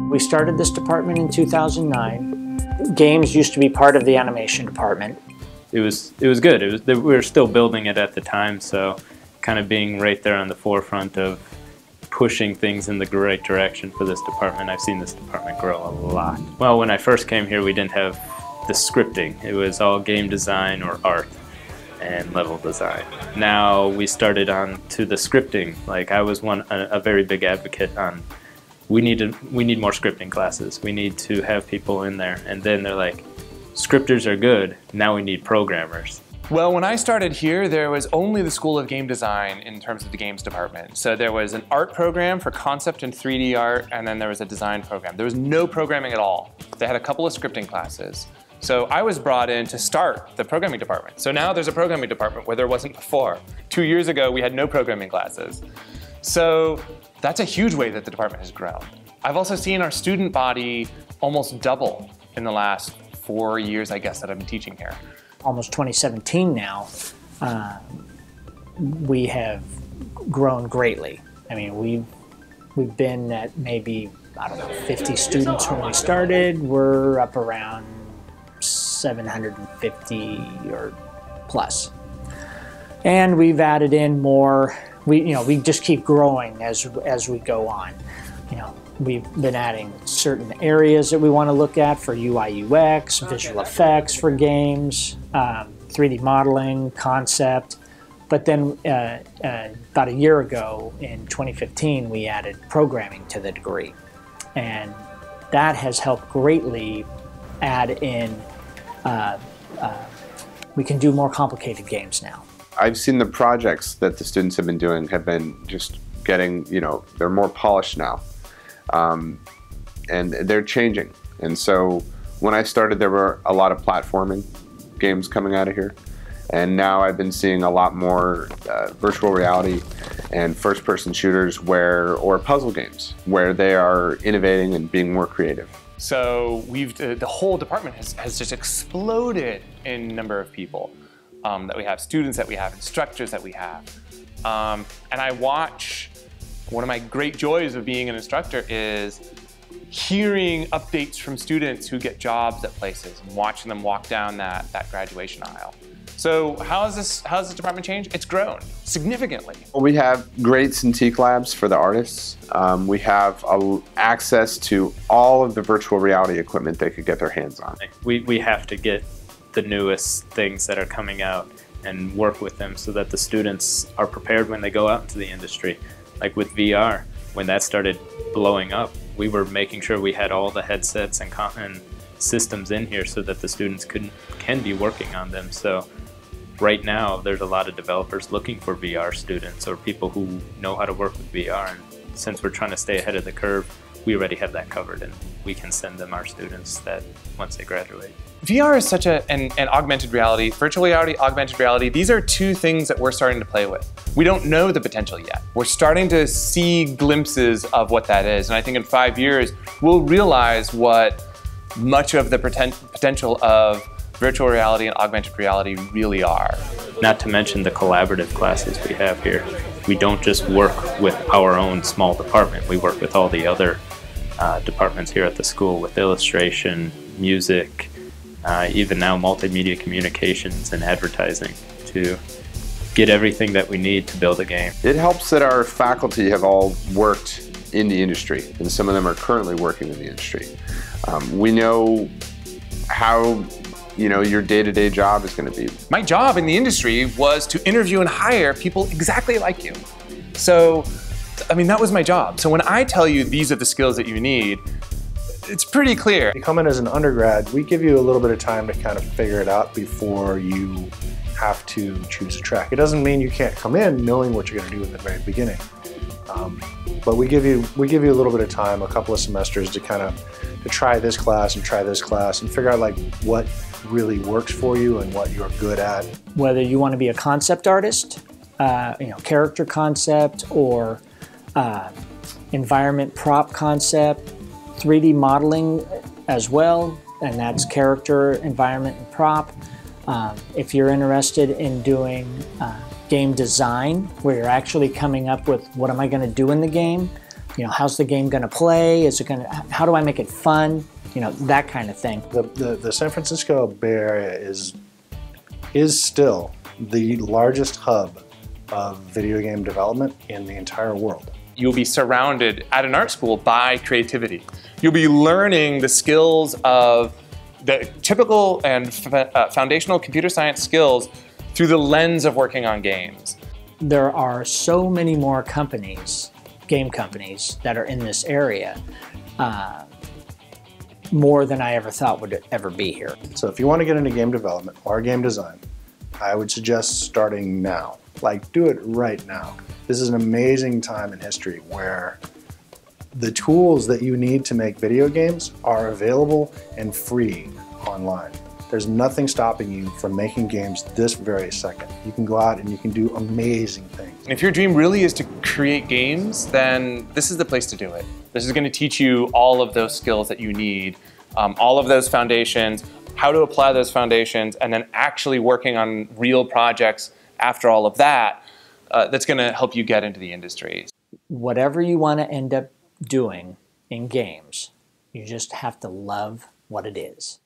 We started this department in 2009. Games used to be part of the animation department. It was good. We were still building it at the time, so kind of being right there on the forefront of pushing things in the right direction for this department. I've seen this department grow a lot. Well, when I first came here, we didn't have the scripting. It was all game design or art and level design. Now we started on to the scripting. Like I was a very big advocate on we need more scripting classes. We need to have people in there. And then they're like, scripters are good, now we need programmers. Well, when I started here, there was only the School of Game Design in terms of the games department. So there was an art program for concept and 3D art, and then there was a design program. There was no programming at all. They had a couple of scripting classes. So I was brought in to start the programming department. So now there's a programming department where there wasn't before. 2 years ago, we had no programming classes. So that's a huge way that the department has grown. I've also seen our student body almost double in the last 4 years, I guess, that I've been teaching here. Almost 2017 now, we have grown greatly. I mean, we've been at maybe, I don't know, 50 students when we started. We're up around 750 or plus. And we've added in more. We just keep growing as we go on. We've been adding certain areas that we want to look at for UI, UX, visual effects for games, 3D modeling, concept. But then about a year ago, in 2015, we added programming to the degree. And that has helped greatly add in, we can do more complicated games now. I've seen the projects that the students have been just getting, they're more polished now. And they're changing. And so when I started, there were a lot of platforming games coming out of here. And now I've been seeing a lot more virtual reality and first-person shooters or puzzle games where they are innovating and being more creative. So the whole department has just exploded in number of people that we have, students that we have, instructors that we have. And I watch. One of my great joys of being an instructor is hearing updates from students who get jobs at places and watching them walk down that graduation aisle. So how has this department changed? It's grown significantly. We have great Cintiq labs for the artists. We have access to all of the virtual reality equipment they could get their hands on. We have to get the newest things that are coming out and work with them so that the students are prepared when they go out into the industry. Like with VR, when that started blowing up, we were making sure we had all the headsets and systems in here so that the students can be working on them. So right now, there's a lot of developers looking for VR students or people who know how to work with VR. And since we're trying to stay ahead of the curve, we already have that covered, and we can send them our students that once they graduate. VR is such an augmented reality, virtual reality, augmented reality. These are two things that we're starting to play with. We don't know the potential yet. We're starting to see glimpses of what that is. And I think in 5 years, we'll realize what much of the potential of virtual reality and augmented reality really are. Not to mention the collaborative classes we have here. We don't just work with our own small department. We work with all the other departments here at the school with illustration, music, even now multimedia communications and advertising to get everything that we need to build a game. It helps that our faculty have all worked in the industry, and some of them are currently working in the industry. We know how your day-to-day job is going to be. My job in the industry was to interview and hire people exactly like you. So, I mean, that was my job. So when I tell you these are the skills that you need, it's pretty clear. You come in as an undergrad, we give you a little bit of time to kind of figure it out before you have to choose a track. It doesn't mean you can't come in knowing what you're going to do in the very beginning. But we give you a little bit of time, a couple of semesters to to try this class and figure out like what really works for you and what you're good at. Whether you want to be a concept artist, character concept, or environment prop concept, 3D modeling as well, and that's character, environment, and prop. If you're interested in doing game design, where you're actually coming up with what am I going to do in the game, how's the game going to play? How do I make it fun? That kind of thing. The San Francisco Bay Area is still the largest hub of video game development in the entire world. You'll be surrounded at an art school by creativity. You'll be learning the skills of the typical and foundational computer science skills through the lens of working on games. There are so many more companies, game companies, that are in this area, more than I ever thought would ever be here. So if you want to get into game development or game design, I would suggest starting now. Like, do it right now. This is an amazing time in history where the tools that you need to make video games are available and free online. There's nothing stopping you from making games this very second. You can go out and you can do amazing things. And if your dream really is to create games, then this is the place to do it. This is going to teach you all of those skills that you need, all of those foundations, how to apply those foundations, and then actually working on real projects after all of that, that's going to help you get into the industry. Whatever you want to end up doing in games, you just have to love what it is.